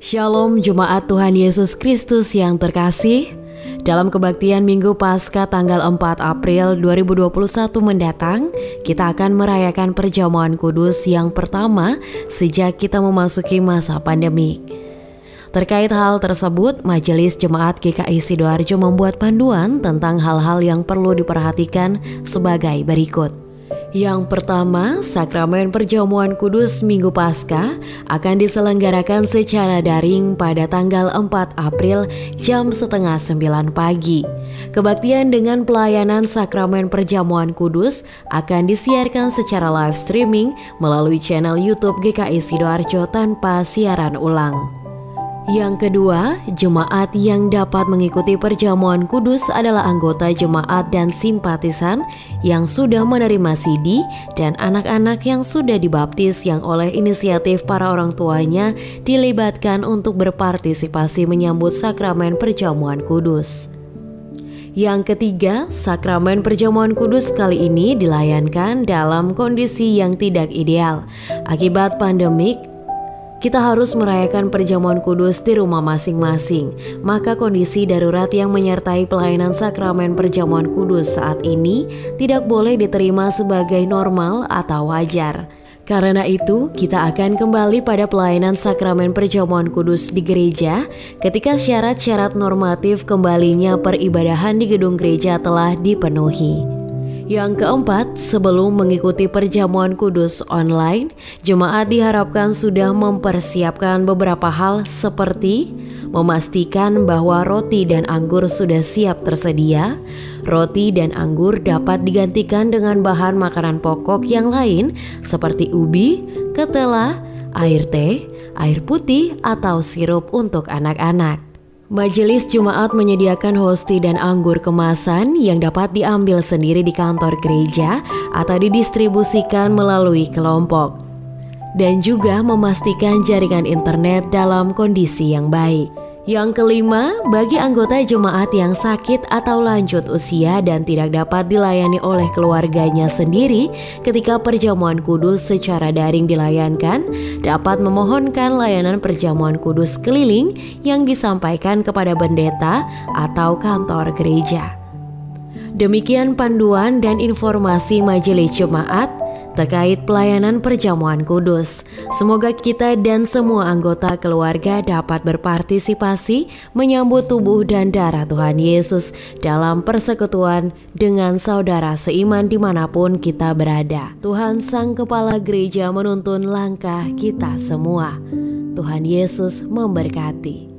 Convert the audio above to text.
Shalom Jemaat Tuhan Yesus Kristus yang terkasih. Dalam kebaktian Minggu Paskah tanggal 4 April 2021 mendatang, kita akan merayakan perjamuan kudus yang pertama sejak kita memasuki masa pandemik. Terkait hal tersebut, Majelis Jemaat GKI Sidoarjo membuat panduan tentang hal-hal yang perlu diperhatikan sebagai berikut. Yang pertama, sakramen perjamuan kudus Minggu Paskah akan diselenggarakan secara daring pada tanggal 4 April jam setengah 9 pagi. Kebaktian dengan pelayanan sakramen perjamuan kudus akan disiarkan secara live streaming melalui channel YouTube GKI Sidoarjo tanpa siaran ulang. Yang kedua, jemaat yang dapat mengikuti perjamuan kudus adalah anggota jemaat dan simpatisan yang sudah menerima CD dan anak-anak yang sudah dibaptis yang oleh inisiatif para orang tuanya dilibatkan untuk berpartisipasi menyambut sakramen perjamuan kudus. Yang ketiga, sakramen perjamuan kudus kali ini dilayankan dalam kondisi yang tidak ideal. Akibat pandemik, kita harus merayakan perjamuan kudus di rumah masing-masing. Maka kondisi darurat yang menyertai pelayanan sakramen perjamuan kudus saat ini tidak boleh diterima sebagai normal atau wajar. Karena itu, kita akan kembali pada pelayanan sakramen perjamuan kudus di gereja ketika syarat-syarat normatif kembalinya peribadahan di gedung gereja telah dipenuhi. Yang keempat, sebelum mengikuti perjamuan kudus online, jemaat diharapkan sudah mempersiapkan beberapa hal seperti memastikan bahwa roti dan anggur sudah siap tersedia. Roti dan anggur dapat digantikan dengan bahan makanan pokok yang lain seperti ubi, ketela, air teh, air putih, atau sirup untuk anak-anak. Majelis Jemaat menyediakan hosti dan anggur kemasan yang dapat diambil sendiri di kantor gereja atau didistribusikan melalui kelompok. Dan juga memastikan jaringan internet dalam kondisi yang baik. Yang kelima, bagi anggota jemaat yang sakit atau lanjut usia dan tidak dapat dilayani oleh keluarganya sendiri ketika perjamuan kudus secara daring dilayankan, dapat memohonkan layanan perjamuan kudus keliling yang disampaikan kepada pendeta atau kantor gereja. Demikian panduan dan informasi Majelis Jemaat terkait pelayanan perjamuan kudus. Semoga kita dan semua anggota keluarga dapat berpartisipasi menyambut tubuh dan darah Tuhan Yesus dalam persekutuan dengan saudara seiman dimanapun kita berada. Tuhan Sang Kepala Gereja menuntun langkah kita semua. Tuhan Yesus memberkati.